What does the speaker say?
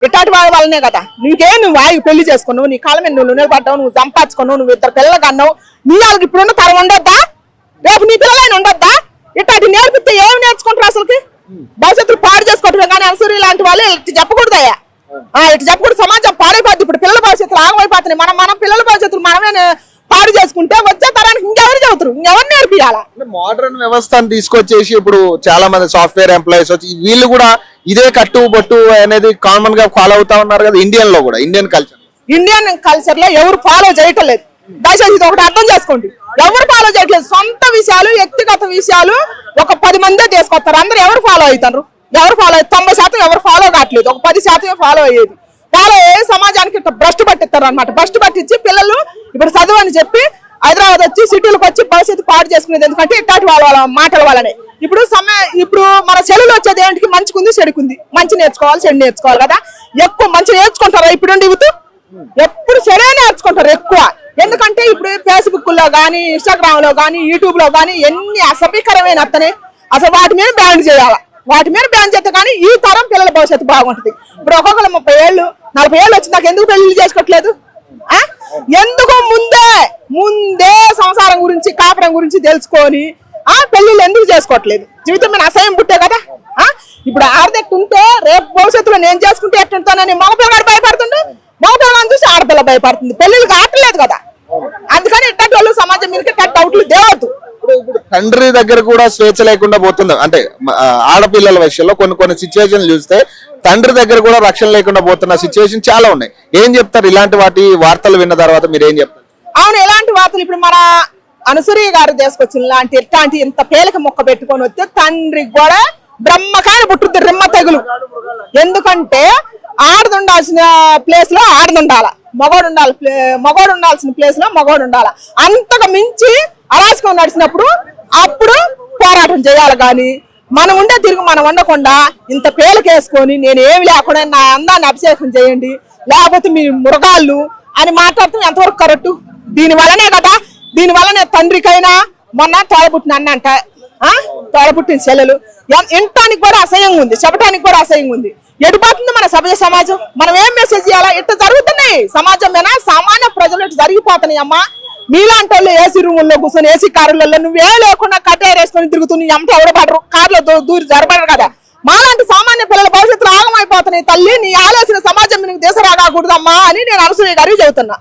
ఇట్లాంటి వాళ్ళ వల్లనే కదా నువ్వు ఆగి పెళ్లి చేసుకున్నావు, నీ కాళ్ళ మీద నువ్వు నిలబడ్డావు, నువ్వు సంపాదించుకున్నావు, నువ్వు ఇద్దరు పిల్లలు కన్నావు. నీ వాళ్ళకి ఇప్పుడున్న తరం ఉండొద్దా? రేపు నీ పిల్లలైనా ఉండొద్దా? ఇట్లాంటి నేర్పిస్తే ఏమి నేర్చుకుంటారు అసలుకి? భవిష్యత్తులు పాడు చేసుకోవటమే కానీ అనసూరి లాంటి వాళ్ళు ఇటు చెప్పకూడదయ్యా. ఇటు చెప్పకూడదు, సమాజం పాడైపోద్ది. ఇప్పుడు పిల్లల భవిష్యత్తులు ఆగమైపోతున్నాయి. మన పిల్లల భవిష్యత్తులు మనమే పాడు చేసుకుంటే వచ్చే తరానికి ఇంకెవరు చెబుతారు? ఇంకెవరు నేర్పియాలా? మోడర్న్ వ్యవస్థను తీసుకొచ్చేసి ఇప్పుడు చాలా మంది సాఫ్ట్వేర్ ఎంప్లాయీస్ వచ్చి వీళ్ళు కూడా ఇదే కట్టు బొట్టు అనేది కామన్ గా ఫాలో అవుతా ఉన్నారు కదా. ఇండియన్ లో కూడా ఇండియన్ కల్చర్ లో ఎవరు ఫాలో చేయటం లేదు. దయచేసి ఇది ఒకటి అర్థం చేసుకోండి, ఎవరు ఫాలో చేయట్లేదు. సొంత విషయాలు, వ్యక్తిగత విషయాలు ఒక 10 మందే తీసుకొస్తారు. అందరూ ఎవరు ఫాలో అవుతారు? 90% ఎవరు ఫాలో కావట్లేదు, ఒక 10% ఫాలో అయ్యేది. ఫాలో అయ్యే సమాజానికి భ్రష్టు పట్టిస్తారు అనమాట. భ్రష్టు పట్టించి పిల్లలు ఇప్పుడు చదువు అని చెప్పి హైదరాబాద్ వచ్చి సిటీలకు వచ్చి భవిష్యత్తు పాడు చేసుకునేది. ఎందుకంటే ఇట్లాంటి వాళ్ళ మాటల వల్లనే. ఇప్పుడు మన చెడులు వచ్చేది ఏంటికి? మంచికుంది చెడుకుంది. మంచి నేర్చుకోవాలి, చెడు నేర్చుకోవాలి కదా. ఎక్కువ మంచి నేర్చుకుంటారా ఇప్పుడు యూత్? ఎప్పుడు చెడే నేర్చుకుంటారు ఎక్కువ. ఎందుకంటే ఇప్పుడు ఫేస్బుక్ లో గానీ, ఇన్స్టాగ్రామ్ లో గానీ, యూట్యూబ్ లో గానీ ఎన్ని అసభ్యకరమైన అత్తనే అసలు వాటి మీద బ్యాన్ చేయాలి. వాటి మీద బ్యాన్ చేస్తే కానీ ఈ తరం పిల్లల భవిష్యత్తు బాగుంటుంది. ఇప్పుడు ఒక్కొక్కరు 30 ఏళ్ళు 40 ఏళ్ళు వచ్చి నాకు ఎందుకు పెళ్లి చేసుకోవట్లేదు? ఎందుకు ముందే సంసారం గురించి, కాపురం గురించి తెలుసుకొని పెళ్లిళ్ళు ఎందుకు చేసుకోవట్లేదు? జీవితం మీద అసహ్యం పుట్టే కదా. ఇప్పుడు ఆడదెట్టు ఉంటే రేపు భవిష్యత్తులో నేను చేసుకుంటే ఎట్టుంటానని మగపిల్లగాడు భయపడుతుండే, మగపిల్లగాని చూసి ఆడపిల్ల భయపడుతుంది. పెళ్లిళ్ళు కావట్లేదు కదా. అందుకని ఇట్లాంటి వాళ్ళు సమాజం మీద డౌట్లు దేవద్దు. ఇప్పుడు తండ్రి దగ్గర కూడా స్వేచ్ఛ లేకుండా పోతుంది. అంటే ఆడపిల్లల విషయంలో కొన్ని సిచ్యువేషన్లు చూస్తే తండ్రి దగ్గర కూడా రక్షణ లేకుండా పోతున్న సిచ్యువేషన్ చాలా ఉన్నాయి. ఏం చెప్తారు ఇలాంటి వార్తలు విన్న తర్వాత? మీరు ఏం చెప్తారు? అవును, ఎలాంటి వార్తలు? ఇప్పుడు మన అనసూయ గారు తీసుకొచ్చిన ఇట్లాంటి ఇంత పేలిక మొక్క పెట్టుకొని వస్తే తండ్రికి కూడా బ్రహ్మకాయని పుట్టుద్ది, రిమ్మ తెగులు. ఎందుకంటే ఆడదుండాల్సిన ప్లేస్ లో ఆడదుండాల, మగోడు ఉండాల్సిన ప్లేస్ లో మగోడు ఉండాల. అంతగా మించి అరాచకం నడిచినప్పుడు అప్పుడు పోరాటం చేయాలి. కానీ మనం ఉండే తిరిగి మనం ఉండకుండా ఇంత పేలకేసుకొని నేను ఏమి లేకుండా నా అందాన్ని అభిషేకం చేయండి, లేకపోతే మీ మృగాళ్ళు అని మాట్లాడుతూ ఎంతవరకు కరెక్ట్? దీనివల్లనే కదా, దీనివల్లనే తండ్రికైనా మొన్న తోడబుట్టిన అన్నంట, తోడబుట్టిన చెల్లెలు వినటానికి కూడా అసహ్యంగా ఉంది, చెప్పడానికి కూడా అసహ్యంగా ఉంది. ఎడిపోతుంది మన సమాజం. మనం ఏం మెసేజ్ చేయాలా? ఇట్లా జరుగుతున్నాయి సమాజం మీద, సామాన్య ప్రజలు ఇట్లా జరిగిపోతున్నాయి. అమ్మా మీలాంటి వాళ్ళు ఏసీ రూముల్లో కూర్చొని, ఏసీ కారులలో నువ్వే లేకుండా కట్టేరేసుకొని తిరుగుతున్నావు. ఎంట ఎవడబడరు, కారులో దూరి జరబడరు కదా. మాలాంటి సామాన్య పిల్లల భవిష్యత్తులో ఆగమైపోతున్నాయి. తల్లి నీ ఆలోచన సమాజం దేశ రాకూడదమ్మా అని నేను అనసూయ గారికి చెబుతున్నా.